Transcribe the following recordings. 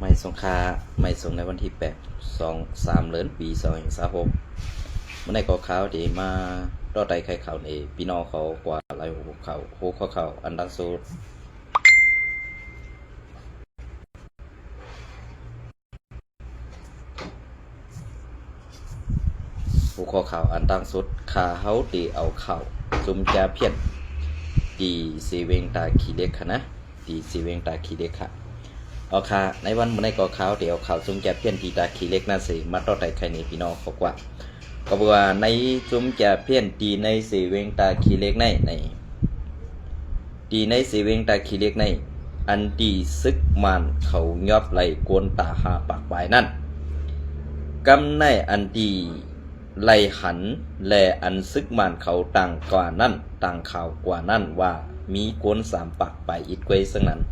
ไม่สงคาไม่ส่งในวันที่8 2 3เดือนปี2026เมื่อในก่อข่าวที่มาต่อไต่ไข่ข่าวในพี่น้องเขากว่าหลายหัวข่าวอันดังสุดหัวข้อข่าวอันดังสุดขาเฮาตีเอาข่าวจุมจาเพี้ยนตีสีเวงตาขี้เล็กค่ะนะตีสีเวงตาขี้เล็กค่ะเอาค่ะในวันเมื่อในก่อข่าวเดี๋ยวข่าวจุมจาเพี้ยนตีตาขี้เล็กนั่นสิมาต่อไต่ไข่ในพี่น้องเขากว่าก็บอกว่าในจุมจาเพี้ยนตีในสีเวงตาขี้เล็กในตีในสีเวงตาขี้เล็กในอันตีซึกมันเขายอบไหลกวนตาหาปากปลายนั่นกำในอันตีไหลหันแลอันซึกมันเขาต่างกว่านั่นต่างข่าวกว่านั่นว่ามีกวน3 ปากไปอีกเกวยซึ่งนั้น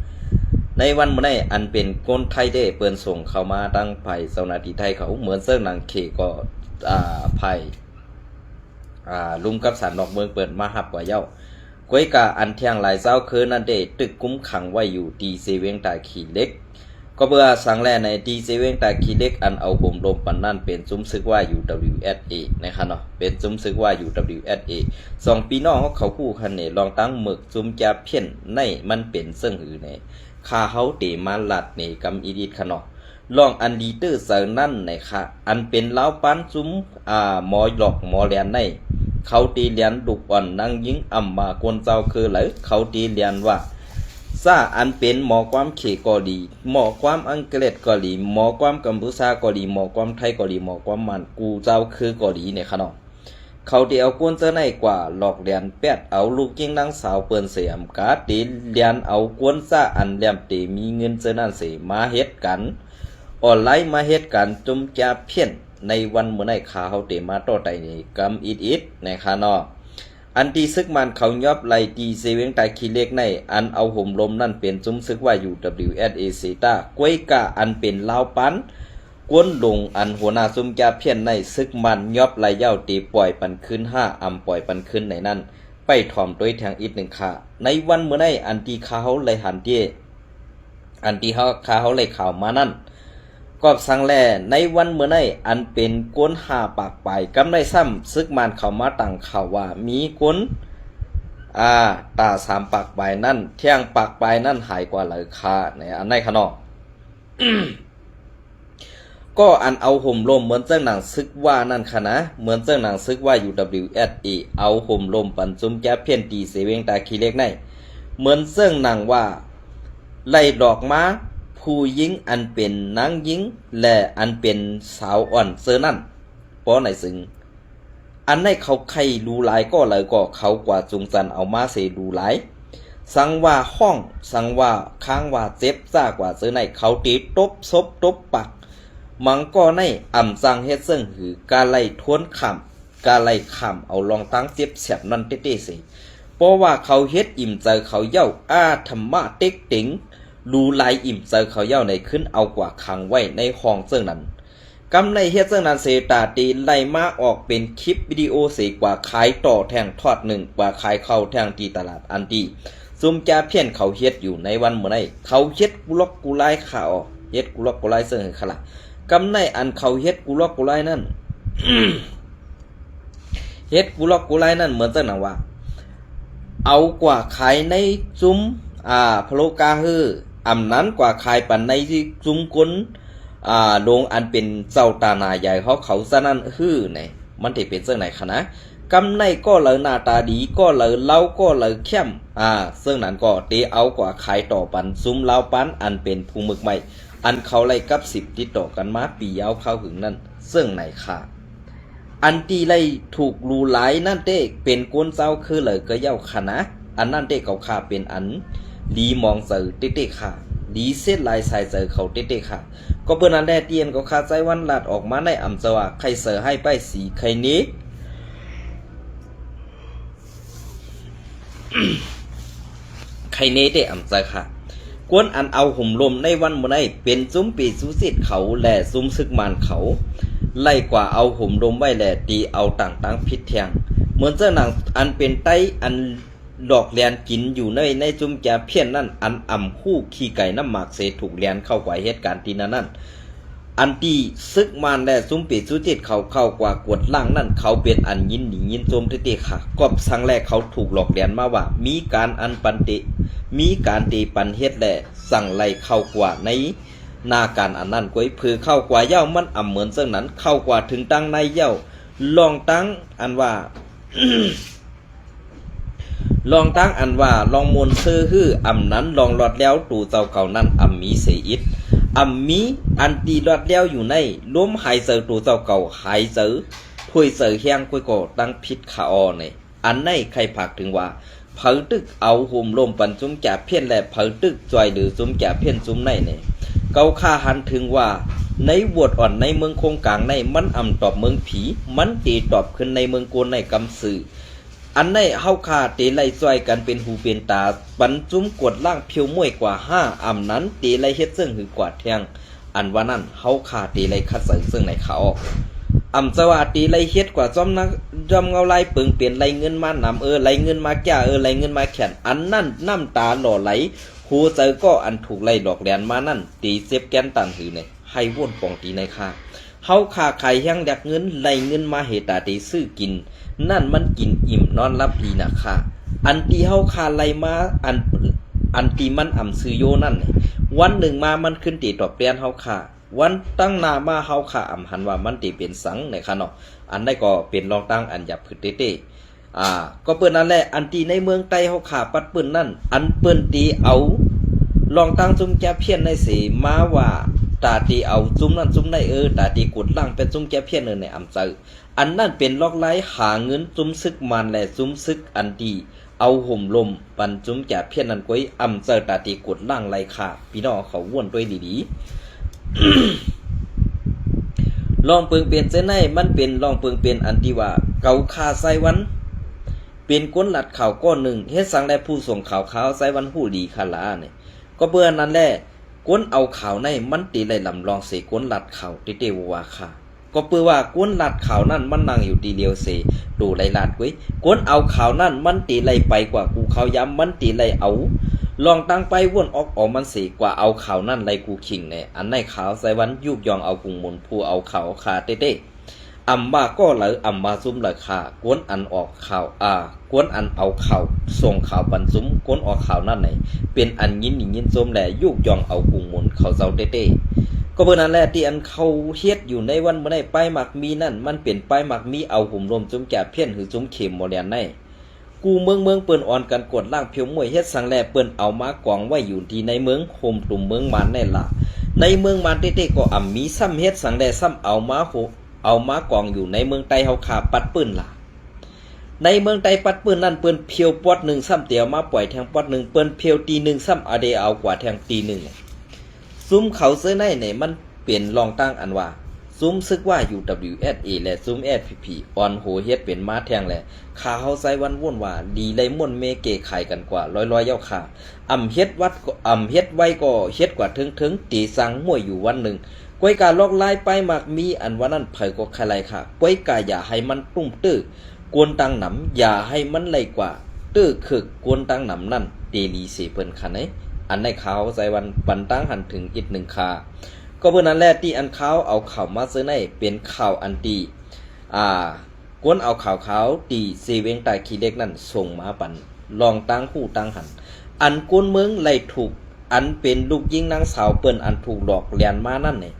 ในวันเมื่อไอันเป็นกวนไทยได้เปิ่นส่งเข้ามาตั้งไผ่เจ้าหน้าที่ไทยเขาเหมือนเสื้อหนังเคก็ไผ่ลุมกับสารนอกเมืองเปิดมาหับกว่าเย้ากวยกาอันเที่ยงหลายเจ้าคือนั่นเดตึกคุ้มขังไว้อยู่ตีเซเวงตาขีเล็กก็เบื่อสังแลในตีเซเวงตาขีเล็กอันเอาผมลมปันนั่นเป็นซุ้มซึกว่าอยู่ WSA นะครับเนาะเป็นซุ้มซึกว่าอยู่ WSA 2 ปีน้องเขาคู่คันเนี่ยลองตั้งหมึกซุ้มจะเพี้ยนในมันเป็นเสื่องหือเนี่ยคาเฮาเตมาลัดเนี่ยกำอีดิดขนอลองอันดีเตอร์เซอร์นั่นเนี่ยค่ะอันเป็นเล้าปั้นซุ้มหมอหลอกหมอแลนในเขาตีเลียนดุกอ่อนนั่งยิงอ่ำมากวนเจ้าคือไหลเขาตีเลียนว่าซาอันเป็นหมอความเขก็ดีหมอความอังกฤษก็ดีหมอความกัมพูชาก็ดีหมอความไทยก็ดีหมอความมันกูเจ้าคือก็ดีเนี่ยค่ะน้องเขาเดียวกวนเจ้าในกว่าหลอกเลียนแปดเอาลูกยิงนางสาวเปิ้นเสียมกาตีเลียนเอากวนซาอันแหลมตีมีเงินเจ้านั่นเสียมาเฮ็ดกันออนไลน์มาเฮ็ดกันจุ่มจะเพี้ยนในวันเมื่อในขาเขาเตมาต่อไตนี่กำอิดนะคะเนาะอันที่ซึกมันเขายอบไล่ตีเซเวงตาขี้เล็กในอันเอาห่มลมนั่นเป็นจุ้มซึกว่าอยู่ WSA เซตากวยกาอันเป็นลาวปันกวนลงอันหัวหน้าซุ่มจาเพี้ยนในซึกมันยอบไล่เย้าตีปล่อยปันขึ้น5ปล่อยปันขึ้นในนั้นไปถ่อมด้วยทางอีก1ค่ะในวันเมื่อในอันที่เขาไล่หันเตี้ยอันที่เขาไล่ข่าวมานั่นก็สังแลในวันเมื่อในอันเป็นกวน5 ปากไปกำได้ซ้ำซึกมันเขามาตั้งข่าวว่ามีกวนตา3 ปากไปนั่นเที่ยงปากไปนั่นหายกว่าเลยค่าในอันในขนอ ก็อันเอาห่มลมเหมือนเจ้าหนังซึกว่านั่นค่ะนะเหมือนเจ้าหนังซึกว่าอยู่ WSA เอาห่มลมปันจุ้มแก้เพี้ยนตีเสเวงตาขี้เล็กในเหมือนเจ้าหนังว่าไล่ดอกม้าผู้หญิงอันเป็นนางหญิงและอันเป็นสาวอ่อนเซอนั่นเพราะไหนซึ่งอันในเขาใครรู้หลายก็เลยก็เขากว่าจุงจันเอามาเสดูหลายสังว่าห้องสังว่าค้างว่าเจ็บซ่ากว่าเซอในเขาตีตบซบตบปักมังก็ในอ่ำจังเฮ็ดซึ่งหือกาไล่ทวนขำกาไล่ขำเอาลองตั้งเจ็บแสบนั่นเต้ๆสิเพราะว่าเขาเฮ็ดอิ่มใจเขาเย้าธรรมะเต็กติ๋งดูลายอิ่มใจเขาเย้าในขึ้นเอากว่าขังไว้ในห้องเสื่องนั้นกำในเฮ็ดเสื่องนั้นเสตาตีไล่มาออกเป็นคลิปวิดีโอเสกว่าขายต่อแทงทอดหนึ่งกว่าขายเข้าแทงตีตลาดอันตีซุ่มจาเพี้ยนเขาเฮ็ดอยู่ในวันเมื่อไรเขาเฮ็ดกุลอกกุไลข่าวเฮ็ดกุลอกกุไลเสื่องขละกำในอันเขาเฮ็ดกุลอกกุไลนั่น เฮ็ดกุลอกกุไลนั่นเหมือนเสื่องนั้นว่าเอากว่าขายในซุ้มพโลกาฮืออำนั้นกว่าขายปันในที่จุ้มกุนลงอันเป็นเจ้าตาหนาใหญ่เขาซะนั่นฮือเนี่ยมันที่เป็นเรื่องไหนคะนะกำในก็เลยหน้าตาดีก็เลยเล่าก็เลยเข้มซึ่งนั้นก็เตเอากว่าขายต่อปันซุ้มเล่าปันอันเป็นภูมึกใหม่อันเขาไล่กับ10ติดต่อกันมาปียาวเข้าหึงนั่นซึ่งไหนค่ะอันที่ไล่ถูกรูหลายนั่นเต้เป็นก้นเจ้าคือเลยก็เย้าค่ะนะอันนั่นเต้เขาค่าเป็นอันลีมองเสือเต้ๆค่ะลีเส้นลายสายเสือเขาเต้ๆค่ะก็เปิ้นอันแดเตียนก็คาใจวันลาดออกมาในอำจว่าใครเสือให้ไปสีใครนี้ ใครเนเตอำใจค่ะกวนอันเอาห่มลมในวันเมื่อไรเป็นซุ้มปีสุสิทธิ์เขาแหล่ซุ้มซึกมันเขาไล่กว่าเอาห่มลมไว้แหล่ตีเอาต่างๆพิษแทงเหมือนเจ้าหนังอันเป็นไตอัน ดอกเลียนกินอยู่ในจุ่มแจเพี้ยนนั่นอันอ่ำคู่ขี้ไก่น้ำหมากเสถูกเลียนเข้ากว่าเหตุการณ์ที่นั่นอันที่ซึกมานและซุ่มปีสุจิตเขาเข้ากว่ากวดล่างนั่นเขาเป็นอันยินหนียินโจมติค่ะก็สังแรกเขาถูกหลอกเลียนมาว่ามีการอันปันติมีการตีปันเฮ็ดแหละสั่งไล่เข้ากว่าในหน้าการอันนั้นก้อยพือเข้ากว่าเย้ามันอ่ำเหมือนเสื่องนั้นเข้ากว่าถึงตั้งในเย้าลองตั้งอันว่า ลองตั้งอันว่าลองมนเสื้อฮื้ออ่ำนั้นลองหลอดแล้วตู่เจ้าเก่านั้นอ่ำมีเสียอิดอ่ำมีอันตีหลอดแล้วอยู่ในล้มหายเสือตู่เจ้าเก่าหายเสือถ้วยเสือแห้งก้อยก่อตั้งพิษขาออในอันในใครผักถึงว่าเผาตึกเอาห่มลมปันจุ้มจ่าเพี้ยนและเผาตึกจอยหรือจุ้มจ่าเพี้ยนจุ้มในเนี่ยเกาค่าหันถึงว่าในบวดอ่อนในเมืองคงกลางในมันอ่ำตอบเมืองผีมันตีตอบขึ้นในเมืองโกนในกำสืออันในเฮาคาเตไลซอยกันเป็นหูเป็นตาปันจุ้มกดล่างเพียวมวยกว่า5อ่ำนั้นเตไลเฮ็ดซึ่งหือกว่าแทงอันว่านั้นเฮาคาเตไลคัดเสริซึ่งในเขาอ่ำสวัสดีไลเฮ็ดกว่าจอมนักจอมเงาไลเปิงเปลี่ยนไลเงินมานำไลเงินมาแก่ไลเงินมาแขนอันนั่นน้ำตาหล่อไหลหูเจอก็อันถูกไล่ดอกแดนมานั่นตีเจ็บแกนตันหือในให้ว่นปองตีในค่าเฮาคาไข่แห้งแดกเงินไลเงินมาเหตาตีซื้อกินนั่นมันกินอิ่มนอนรับดีนะค่ะอันตีเฮาคาไลมาอันตีมันอ่ำซื้อโยนั่นวันหนึ่งมามันขึ้นตีตอบเปลี่ยนเฮาคาวันตั้งนามาเฮาคาอ่ำหันว่ามันตีเป็นสังในค่ะเนาะอันได้ก็เป็นรองตั้งอันหยับพืชเต้ก็เปิ้นนั่นแหละอันตีในเมืองใต้เฮาขาปัดเปิ้นนั่นอันเปิ้นตีเอาลองตั้งจุ่มแก่เพี้ยนในสีมาว่าตาตีเอาจุ่มนั่นจุ่มในตาตีกดล่างเป็นจุ่มแก่เพี้ยนในอำเจออันนั่นเป็นลอกไล่หาเงินจุ่มซึกมันและจุ่มซึกอันดีเอาห่มลมปันจุ่มแก่เพี้ยนนั่นก้อยอำเจอตาตีกดล่างไล่ขาพี่น้องเขาว่นด้วยดีๆ ลองเปิงเปลี่ยนเส้นในมันเป็นลองเปิงเปลี่ยนอันที่ว่าเกาคาไซวันเป็นก้นหลัดข่าวก้อนหนึ่งเฮ็ดสังได้ผู้ส่งข่าวขาวไซวันหู้ดีคาลาเนี่ยก็เบื่อนั้นแหละก้นเอาข่าวในมันตีไหลลำลองเสก้นหลัดข่าวติเตวว่าค่ะก็เปื่อว่าก้นหลัดข่าวนั่นมันนั่งอยู่ดีเดียวเสดูไหลลาดไว้ก้นเอาข่าวนั่นมันตีไหลไปกว่ากูข่าวย้ำมันตีไหลเอาลองตั้งไปวนออกมันเสียกว่าเอาข่าวนั่นไหลกูขิงเนี่ยอันในข่าวไซวันยุบยองเอากุงมนผู้เอาข่าวคาเต้อัมบาก็เลยอัมบาซุ่มเลยค่ะกวนอันออกข่าวกวนอันเอาข่าวส่งข่าวปันซุ่มกวนออกข่าวนั่นไหนเป็นอันยินหนิยินส้มแหล่ยุกยองเอากุงมนเขาเจ้าเต้ก็เพื่อนั้นแหละที่อันเขาเฮ็ดอยู่ในวันเมื่อได้ป้ายหมักมีนั่นมันเป็นป้ายหมักมีเอาหุ่มลมจุ่มแก่เพี้ยนหรือจุ่มเข็มโมเดลในกูเมืองเปิ้นอ่อนกันกดล่างเพียวมวยเฮ็ดสังแลเปิ้นเอามากองไว้อยู่ที่ในเมืองโฮมตุ่มเมืองมันในล่ะในเมืองมันเต้ก็อ่ำมีซ้ำเฮ็ดสังแลซ้ำเอามากองอยู่ในเมืองใต้เฮาขาปัดปืนล่ะในเมืองใต้ปัดปืนนั่นเปิ้นเพียวปอด1ซ้ำเตียวมาปล่อยแทงปอด1เปิ้นเพียวตี1ซ้ำอเดเอากว่าแทงตี1ซุ้มเขาเสื้อในเนี่ยมันเปลี่ยนรองตั้งอันว่าซุ้มซึกว่า UWSA และซุ้ม FPP ออนโหเฮ็ดเป็นมาแทงแหละขาเฮาไซวันว่นว่าดีไลม่วนเมเกไข่กันกว่าร้อยๆเย้าขาอ่ำเฮ็ดไว้ก็เฮ็ดกว่าถึงตีสังมวยอยู่วันหนึ่งก้อยกาลอกลายไปมากมีอันว่านั้นเผยก็ใครค่ะก้อยกาอย่าให้มันตุ้มตื้อกวนตังหนำอย่าให้มันไหลกว่าตื้อคึกกวนตังหนำนั่นเตลีเสเพิ่นคันไหนอันในขาวไซวันปันตั้งหันถึงอีก1คาก็เพื่อนั้นแหละที่อันขาวเอาข่าวมาซื้อในเป็นข่าวอันตีกวนเอาข่าวขาวตีเซเวงตายขี้เล็กนั่นส่งมาปันลองตั้งคู่ตั้งหันอันกวนเมืองไล่ถูกอันเป็นลูกยิงนางสาวเปิ้นอันถูกหลอกเลียนมานั่นเนี่ย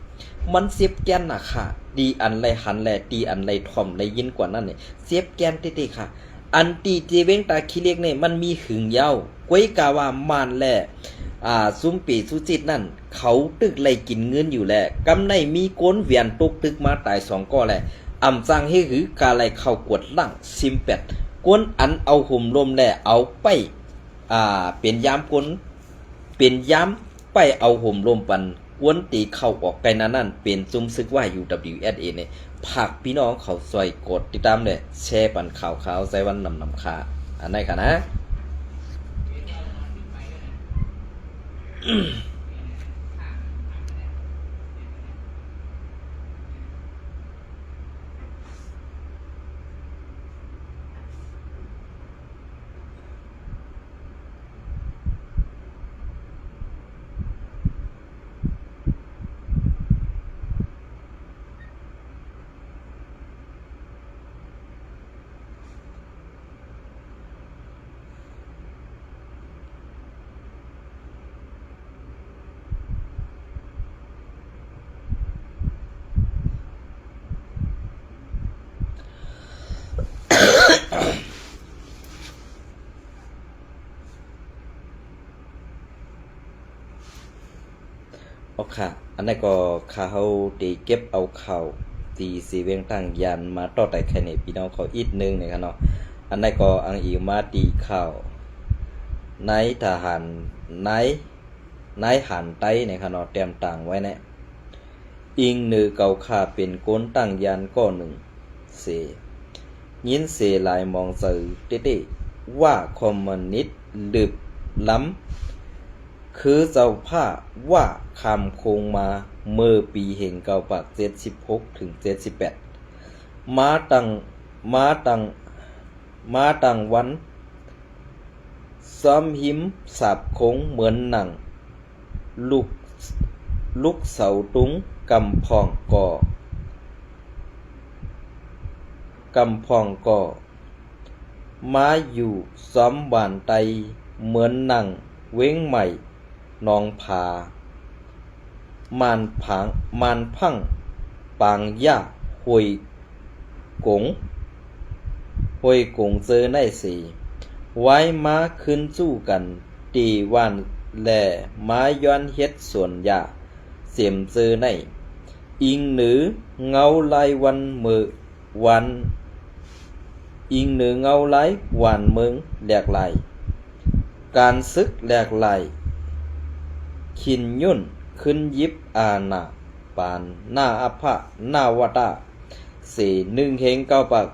มันเสียบแกนน่ะค่ะดีอันไรหันแลตีอันไรถ่อมไรยินกว่านั่นเนี่ยเสียบแกนติๆค่ะอันตีเจเวงตาขี้เล็กเนี่ยมันมีหึงยาวก้อยกาว่ามานแลซุ้มปีสุจิตนั่นเขาตึกไล่กินเงินอยู่แหละกำในมีก้นเวียนตกตึกมาตาย2ก้อแหละอ่ำจังให้หือกาไล่เข้ากวดล่างซิมแปดก้นอันเอาห่มลมแหละเอาไปเป็นยามก้นเป็นยามไปเอาห่มลมปันกวนตีเข้าออกไกลนั่นเป็นซุ้มซึกว่า UWSA เนี่ยผักพี่น้องเขาซอยกดติดตามเลยแชร์ปันข่าวใส่วันนำค่าอันไหนค่ะนะ ออกค่ะอันนั้นก็เขาตีเก็บเอาเข่าตีสีเวียงตั้งยันมาต่อแต่แค่นี้พี่น้องเขาอีกนึงนะครับเนาะอันนั้นก็อังอีมาตีเข่าในทหารในหันไต้นะครับเนาะเตรียมต่างไว้เนี่ยอิงนือเก่าข่าเป็นก้นตั้งยันก็หนึ่งเสยินเสลายมองสื่อเต้ๆว่าคอมมิวนิสต์ลึกล้ำคือเจ้าผ้าว่าคำคงมาเมื่อปีแห่งเก่าปาก76ถึง78มาตั้งวันซ้อมหิมสาบคงเหมือนหนังลูกเสาตุงกำพองก่อมาอยู่ซ้อมบานไตเหมือนหนังเว้งใหม่นองผามานพังปางย่าหวยกงเจอในสีไว้มาขึ้นสู้กันตีวันแหล่มาย้อนเฮ็ดส่วนยาเสียมเจอในอิงหนือเงาลายวันมือวันอิงหนือเงาลายวันเมืองแหลกไหลการซึกแหลกไหลขินยุ่นขึ้นยิบอาณาปานหน้าอภะหน้าวตา1 เฮง9 ปาก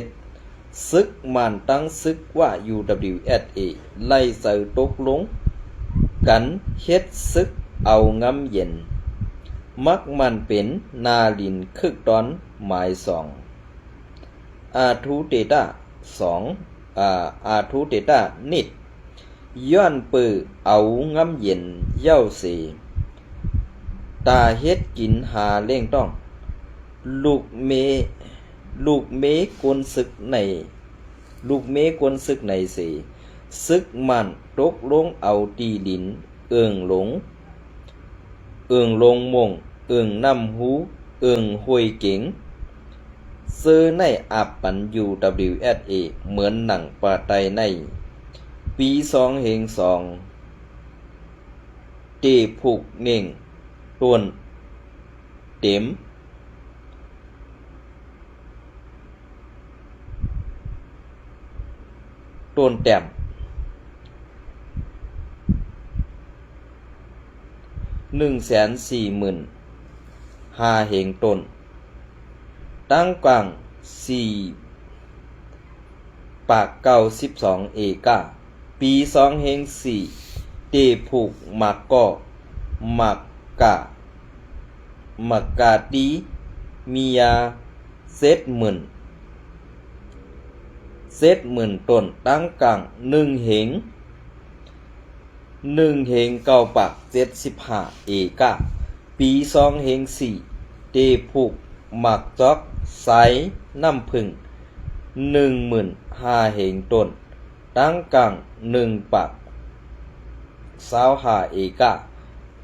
87ซึกมันตั้งซึกว่า UWSA ไล่ใส่ตกลงกันเฮ็ดซึกเอางำเย็นมักมันเป็นนาลินคึกตอนหมาย2อาทูเตตาอาทูเตตานิดย้อนปือเอางำเย็นเย้าสีตาเฮ็ดกินหาเล่งต้องลูกเมกวนศึกในสีซึกมันตกลงเอาตีลินเอิงลงมงเอิงนำหูเอิงห้วยเก๋งซื้อในอับปัน UWSA เหมือนหนังปลาไตในปี2 เฮง2เตผูกเน่งต้นเต็มต้นแต้ม140,000 5 เฮงต้นตั้งกลาง4 ปาก 92 เอกาปี2 เฮง4เตผูกมักกาตีมียาเซตหมื่นต้นตั้งกลาง1 เฮง9 ปาก 75 เอกาปี2 เฮง4เตผูกมักจอกไซน้ำผึ้ง15,000 เฮงต้นตั้งกลาง1 ปาก25 เอกา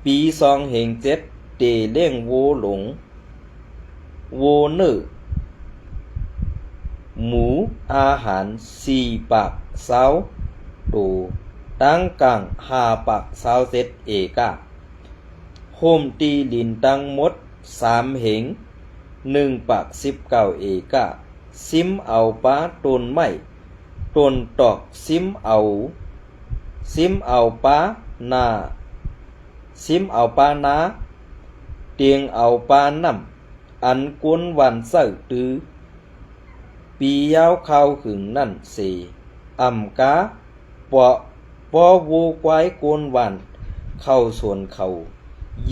ปี2 เฮง7เตเล่งโวหลงโวเนอหมูอาหาร4 ปาก20ตัวตั้งกลาง5 ปาก27 เอกาโฮมตีลินตั้งหมด3 เฮง1 ปาก19 เอกาซิมเอาปลาต้นไม้ต้นตอกซิมเอาปลานาเตียงเอาปลาน้ำอันกวนวันเสิร์ตือปียาวข้าวขึงนั่นสีอ่ำกาปอวูควายกวนวันเข้าส่วนเขา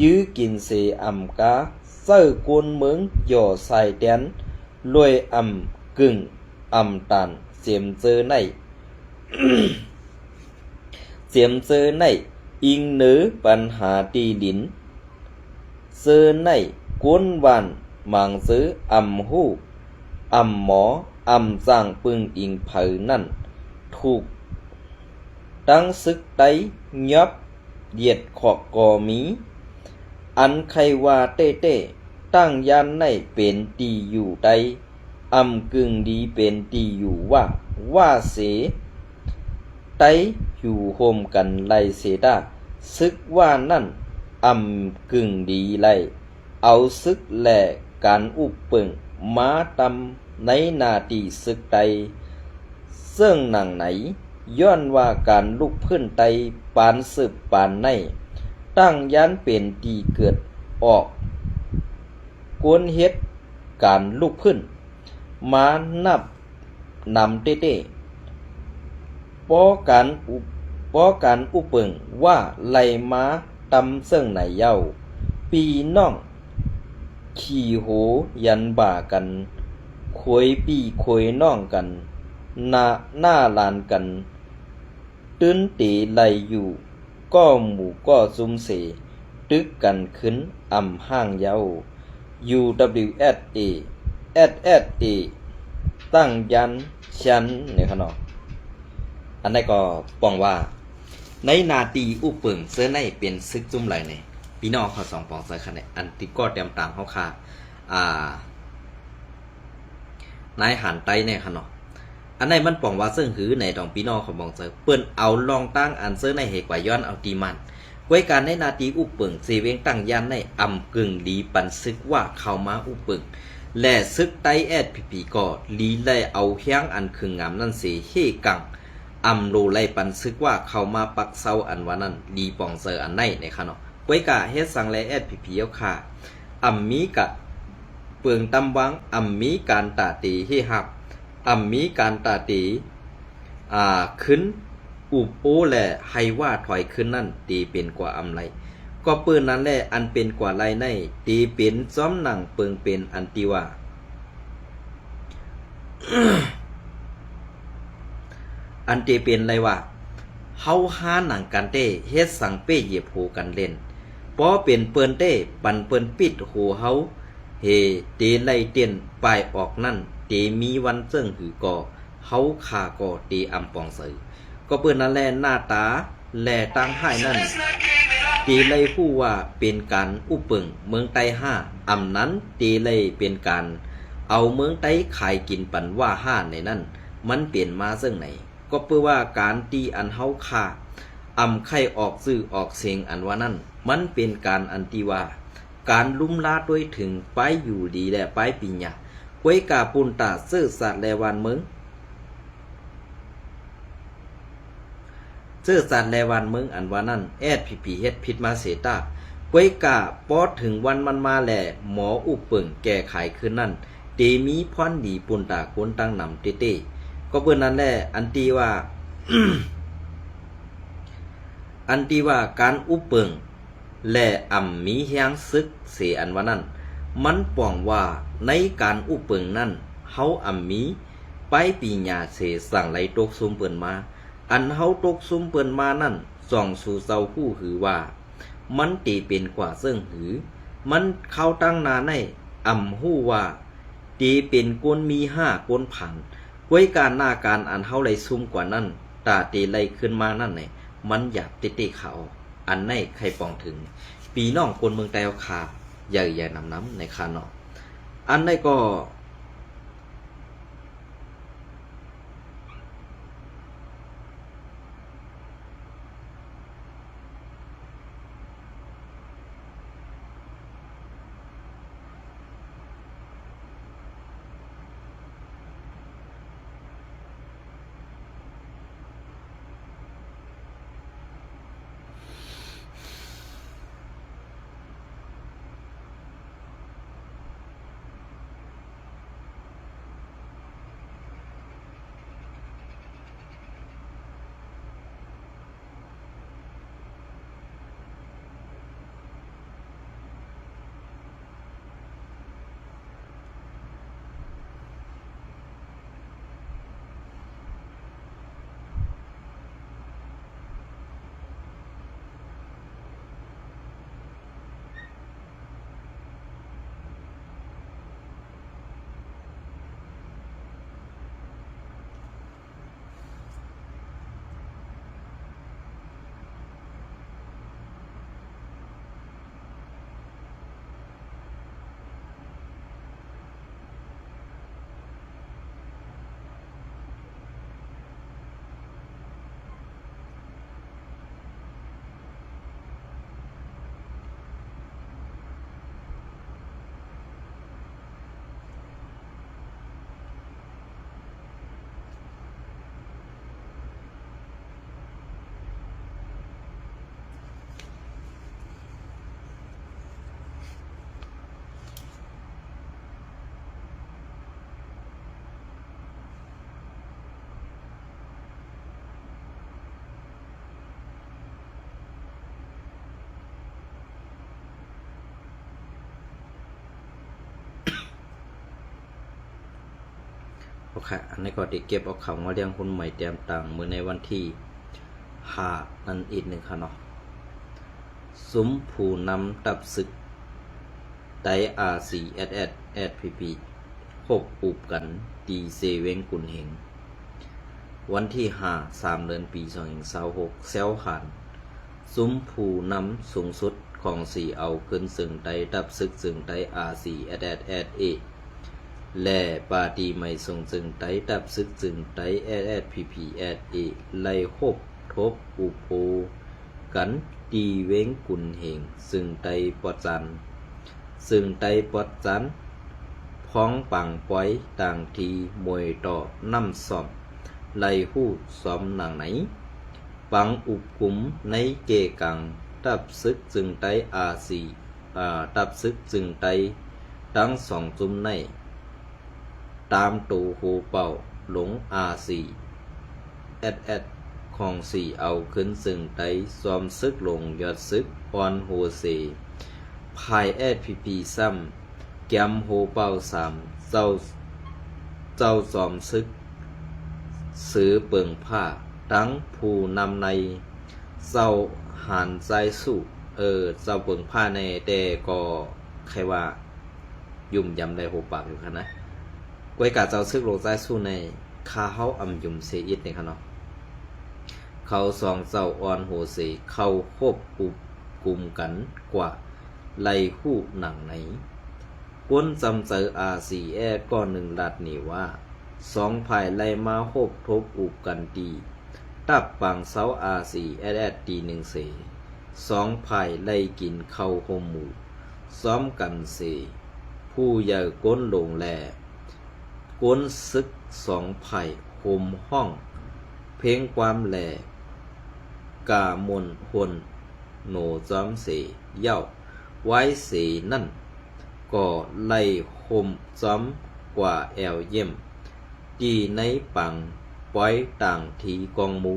ยื้อกินเสอ่ำกาเสิร์กวนเมืองหย่อใส่แดนลวยอ่ำกึ่งอ่ำตันเสียมเจอใน อิงเนือปัญหาตีลินเจอในกวนวันมังซื้ออ่ำหูอ่ำหมออ่ำจ้างปึงอิงเผยนั่นถูกตั้งซึกไตยบเหยียดขอกกอมีอันใครว่าเต้ตั้งยันในเป็นตีอยู่ใดอ่ำกึ่งดีเป็นตีอยู่ว่าเสไตอยู่โฮมกันไลเสดาซึกว่านั่น อ่ำกึ่งดีไลเอาซึกแหล่การอุปเปิงมาตำในนาตีซึกใดซึ่งหนังไหนย้อนว่าการลุกพื้นไตปานสืบปานในตั้งยันเป็นตีเกิดออกกวนเฮ็ดการลุกพื้นมานับนำเต้ป้อการอุปเปิงว่าไหลมาตำเสิ่งไหนเย้าปีน้องขี่โหยันบ่ากันควยปีควยน้องกันหน้าลานกันตื้นตีไหลอยู่ก็หมู่ก็ซุมเสตึกกันขึ้นอ่ำห้างเย้า UWSA SSA ตั้งยันชันเนี่ยครับเนาะอันนี้ก็ป้องว่าในนาตีอุปเปิงเสื้อในเป็นซึกจุ่มไหลเนี่ยพี่น้องเขาสองปองเสื้อคันเนี่ยอันที่ก็เตรียมตามเขาค่ะนายหันไตเนี่ยครับเนาะอันไหนมันป้องว่าซึ่งหือในตองพี่น้องเขามองเสื้อเปิ้นเอาลองตั้งอันเสื้อในเหตุกว่าย้อนเอาตีมันไว้การในนาตีอุปเปิงเสเวงตั้งยันในอำกึ่งดีปันซึกว่าเข้ามาอุปเปิงและซึกไตแอดพีก็ลีไลเอาเฮียงอันคืองามนั่นเสเฮกังอำโลไลปันซึกว่าเข้ามาปักเซาอันว่านั้นดีปองเซอร์อันไหนในค่ะเนาะไว้กะเฮ็ดสังแลแอดพีเอาค่ะอำมีกะเปิงตำวังอำมีการตาตีเฮหับอำมีการตาตีขึ้นอุบโอแลให้ว่าถอยขึ้นนั่นตีเป็นกว่าอำไรก็ปืนนั้นแหละอันเป็นกว่าไรในตีเป็นซ้อมหนังเปิงเป็นอันตีว่า อันตีเป็นไรว่าเฮาหาหนังกันเต้เฮ็ดสังเป้เหยียบโหกันเล่นป้อเป็นเปิ้นเต้ปันเปิ้นปิดโหเฮาเฮเตไลเตียนปลายออกนั่นเตมีวันเจิ้งหือก่อเฮาขาก่อเตอำปองเสยก็เปิ้นนั่นแลหน้าตาแลตั้งให้นั่นตีไลผู้ว่าเป็นการอุปเปิงเมืองไต้ห้าอำนั้นตีไลเป็นการเอาเมืองไต้ขายกินปันว่าห้าในนั้นมันเปลี่ยนมาซึ่งไหนก็เพื่อว่าการตีอันเฮาค่าอำไข่ออกซื้อออกเสียงอันว่านั้นมันเป็นการอันตีว่าการลุ่มลาดด้วยถึงไปอยู่ดีและไปปิญญาไว้กาปุนตาซื่อสัตว์แลวันเมืองซื่อสัตว์แลวันเมืองอันว่านั้นแอดพีเฮ็ดผิดมาเสตาไว้กาปอดถึงวันมันมาแลหมออุปเปิงแก้ไขขึ้นนั่นเตมีพรดีปุนตาคนตั้งนำเต้ก็เพื่อนนั้นแหละอันตีว่า อันตีว่าการอุปเปิงและมีเฮียงซึกเสียอันว่านั้นมันป้องว่าในการอุปเปิงนั้นเฮามีไปปีญาเสสั่งไหลตกซุมเปิ่นมาอันเฮาตกซุมเปิ่นมานั่นส่องสู่เซาผู้หือว่ามันตีเป็นกว่าเสิ่งหือมันเข้าตั้งนาในฮู้ว่าตีเป็นกวนมี5กวนผันไว้การหน้าการอันเฮาไหลซุ่มกว่านั้นตาตีไหลขึ้นมานั่นเนี่ยมันอยากติเขาอันในใครปองถึงปีน้องคนเมืองไต้เอาขาใหญ่ๆน้ำในคาเนาะอันในก็ ค่ะอันนี้ก็ได้เก็บเอาเขามาเลี้ยงคนใหม่เตรียมต่างมือในวันที่5นั่นอีกหนึ่งค่ะเนาะซุ้มผู้นำตับศึกไดRCSSPP 6อุบกันตีเซเวงกุนเฮงวันที่3 เดือนปี2026เซลขันซุ้มผู้นำสูงสุดของสีเอาขึ้นซึ่งไดตับศึกซึ่งไดRCSSA และปาตีไม่ส่งจึงไตดับซึกจึงไตSSPPSA ไล่คบทบอุโพกันตีเว้งกุนเหงซึ่งไตปอดจันซึ่งไตปอดจันพ้องปังป้อยต่างทีมวยต่อน้ำสอมไล่หู้สอมหนังไหนปังอุบกุมในเกกังดับซึกจึงไตดับซึกจึงไตทั้งสองจุ่มในตามตูโฮเป่าหลงRCSS ของสีเอาขึ้นซึ่งไตซอมซึกลงยอดซึกออนโฮเซภายSPP ซ้ำแกมโฮเป่า3เจ้าซอมซึกซื้อเปิงผ้าทั้งผู้นำในเจ้าหานใจสู้เจ้าเปิงผ้าในแต่ก็ใครว่ายุ่มยำได้โฮปากอยู่ค่ะนะกวยกาเจ้าซึกโลใจสู้ในคาเฮาอำยุมเซอิดในค่ะเนาะเขาสองเจ้าออนโหเซเขาควบอุบกุมกันกว่าไล่หู้หนังไหนก้นจำเจอRCSก้อนหนึ่งลัดนี่ว่า2ภายไล่มาโคบทบอุบกันดีตับปังเสาRCSSตี1เส2ภายไล่กินเข้าโฮมหมู่ซ้อมกันเสผู้ใหญ่ก้นลงแลก้นซึก2ไผ่โฮมห้องเพลงความแหลกามนหนโหนจอมเสเย่าไว้เสนั่นก็ไล่โฮมจอมกว่าแอวเยี่ยมดีในปังปล่อยต่างทีกองหมู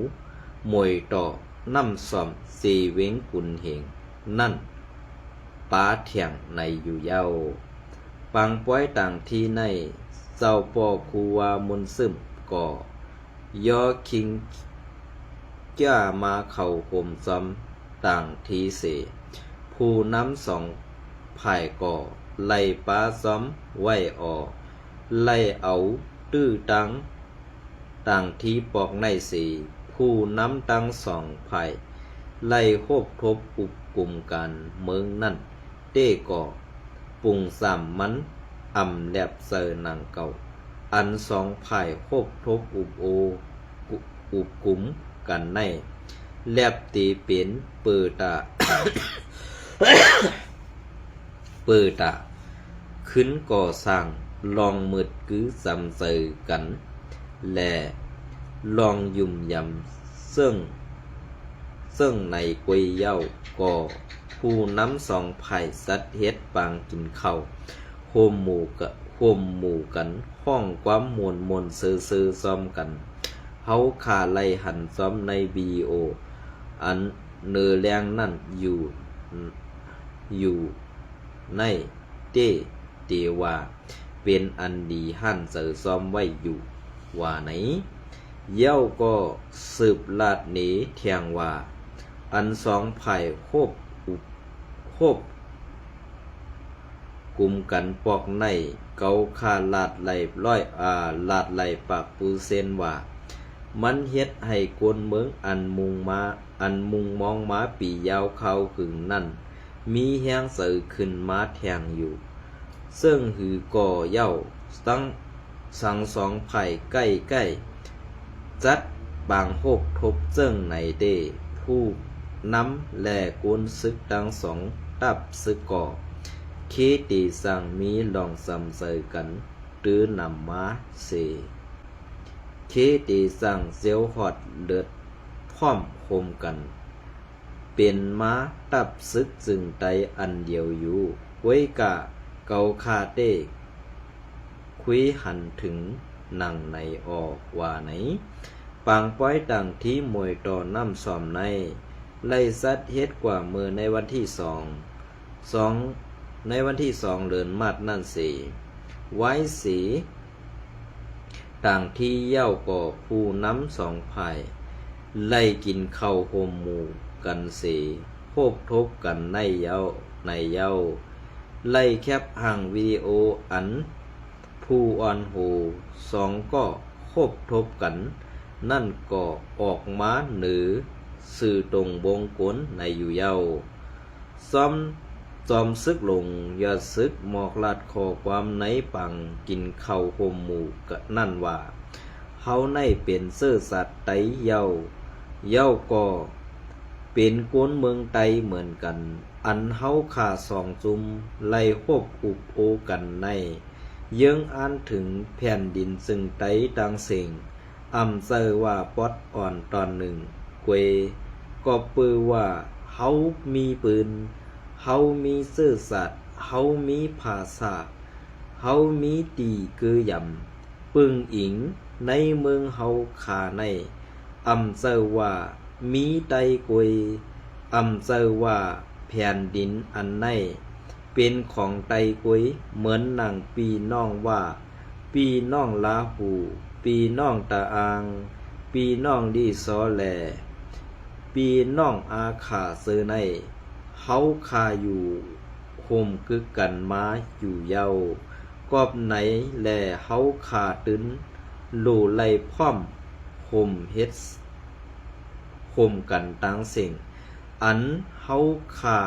มวยต่อน้ำซ่อมเสเวงกุนเหงนั่นป้าเถียงในอยู่เย้าปังปล่อยต่างทีในเจ้าป่อคูวามุนซึมก่อยอคิงจ้ามาเข่าโหมจอมต่างทีเสผู้น้ำ2ภายก่อไล่ป้าจอมไว้ออไล่เอาตื้อต่างทีปอกในเสผู้น้ำตั้ง2ภายไล่โคบทบอุบกลุ่มกันเมืองนั่นเต้ก่อปุ่ง3มันอำแลบเซอร์นางเก่าอัน2ภายโคบทบอุบกุมกันในแลบตีเป็นเปิดตา เปิดตาขึ้นก่อสร้างลองมืดกือจำเจอกันและลองยุ่มยำซึ่งในกวยเย้าก่อผู้น้ำ2ภายสัตเฮ็ดปางกินข้าวโฮมหมู่กันห้องความมวลซื้อซ้อมกันเฮาขาไล่หันซ้อมในBOอันเนื้อแรงนั่นอยู่ในเตว่าเป็นอันดีหันเจอซ้อมไว้อยู่ว่าไหนเย้าก็สืบลาดหนีเทียงว่าอัน2ภายโคบกลุ่มกันปอกในเกาคาลาดไหลลาดไหลปากปูเซนว่ามันเฮ็ดให้กวนเมืองอันมุงมองมาปียาวเข้าขึงนั่นมีแฮงเสือขึ้นมาแทงอยู่ซึ่งหือก่อเย้าตั้งสัง2ภายใกล้จัดบางโฮกทบเจิ้งในเดผู้น้ำแลกวนซึกทั้ง2ตับซึกก่อเคตีสั่งมีลองสำเสยกันหรือนำมาเสเคตีสั่งเซียวหอดเลือดพร้อมคมกันเป็นม้าตับซึกจึงไตอันเดียวอยู่ไว้กะเกาคาเต้คุยหันถึงนั่งในออกว่าไหนปางป้อยต่างที่มวยต่อน้ำสอมในไล่ซัดเฮ็ดกว่ามือในวันที่ในวันที่2เดือนมาดนั่นสีไว้สี ต่างที่เย้าก่อผู้น้ำสองภายไล่กินข้าวโฮมหมู่กันเสโคบทบกันในเย้าไล่แคปห่างวิดีโออันผู้อ่อนโหสองก็โคบทบกันนั่นก็ออกมาหรือสื่อตรงวงกลในอยู่เย้าจอมซึกลงยาซึกหมอกลาดคอความในปังกินข้าวโฮมหมู่กะนั่นว่าเฮาในเป็นเสื้อสัตว์ไตเย้าก็เป็นกวนเมืองไตเหมือนกันอันเฮาขาสองจุมไล่ควบอุบโอกันในเยื่องอ่านถึงแผ่นดินซึ่งไตดังเสียงเซอว่าปอดอ่อนตอนหนึ่งเกวก็ปือว่าเฮามีปืนเฮามีซื่อสัตย์เฮามีภาษาเฮามีตีคือยำปึงอิงในเมืองเฮาขาในเซอว่ามีไตกวยเซอว่าแผ่นดินอันในเป็นของไตกวยเหมือนหนังปีน้องว่าปีน้องลาหูปีน้องตาอางปีน้องดีซอแลปีน้องอาขาเซอในเฮาคาอยู่โฮมกึกกันมาอยู่เย้ากอบไหนแลเฮาขาตึนโลไลพร้อมโฮมเฮ็ดโฮมกันตั้งสิ่งอันเฮาขา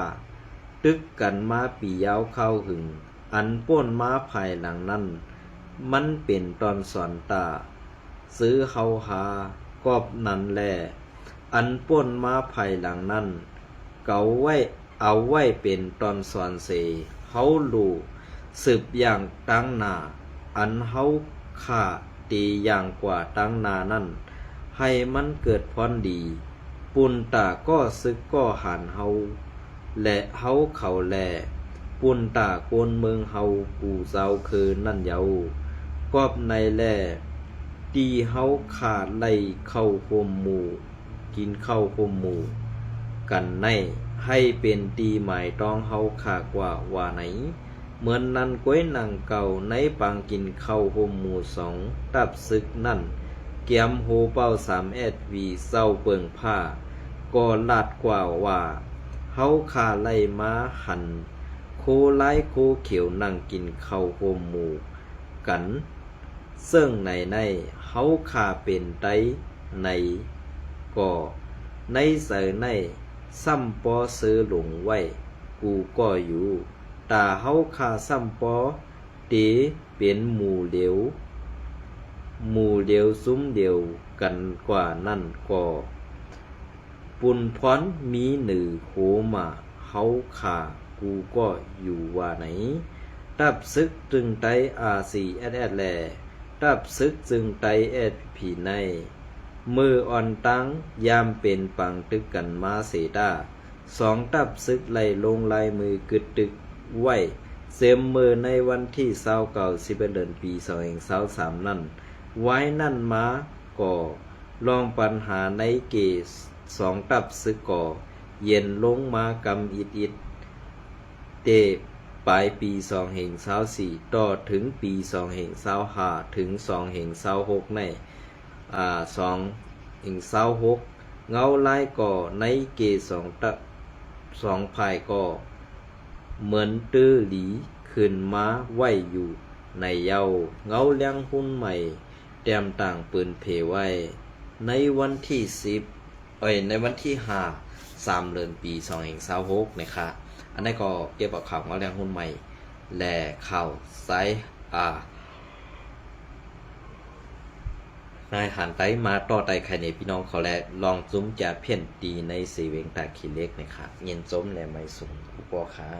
ตึกกันมาปียาวเข้าหึงอันป้นมาภายหลังนั้นมันเป็นตอนสอนตาซื้อเฮาหากอบนั้นแลอันป้นมาภายหลังนั้นเอาไว้เป็นตอนสอนเสเฮาลูสืบอย่างตั้งหน้าอันเฮาฆ่าตีอย่างกว่าตั้งหน้านั้นให้มันเกิดพรดีปุนตาก็ซึกก็หันเฮาและเฮาเขาแลปุนตาโกนเมืองเฮาปูเจ้าคือนั่นเยากอบในแลตีเฮาขาดไล่เข้าโฮมหมู่กินเข้าโฮมหมู่กันในให้เป็นตีหมายต้องเฮาขากว่าไหนเหมือนนั้นก้วยนางเก่าในปังกินเข้าโฮมหมู่สองตับซึกนั่นเกียมโฮเป้า3 SV เศร้าเปิงผ้าก็ลาดกว่าเฮาขาไล่มาหันโคไล่โคเขียวนั่งกินเข้าโฮมหมู่กันซึ่งในเฮาขาเป็นไตในก็ในเสยในซ้ำปอซื้อหลงไว้กูก็อยู่ตาเฮาขาซ้ำปอตีเป็นหมู่เดียวซุ้มเดียวกันกว่านั่นก็ปุนพรมีหนือโหมาเฮาขากูก็อยู่ว่าไหนตับซึกจึงไตRCSS แลตับซึกจึงไตSPในมืออ่อนตั้งยามเป็นปังตึกกันมาเสดาสองตับซึกไล่ลงลายมือกึดตึกไว้เสมมือในวันที่29 เดือนปี2023นั่นไว้นั่นมาก่อลองปัญหาในเกสสองตับซึกก่อเย็นลงมากำอิดเตปลายปี2024ต่อถึงปี2025ถึง2026ใน2-26เงาลายก่อในเกสองภายก่อเหมือนตื้อหลีขึ้นมาไว้อยู่ในเย้าเงาเลี้ยงหุ้นใหม่เตรียมต่างปืนเพไว้ในวันที่ในวันที่3 เดือนปี2026นะคะอันนี้ก็เกี่ยวกับข่าวเงาเลี้ยงหุ้นใหม่และข่าวไซนายหันไตมาต่อไตไข่ในพี่น้องเขาแลลองจุ้มจะเพี้ยนตีในสีเวงตาขี้เล็กนะครับเย็นจมและไม่สูงอุปอค่ะ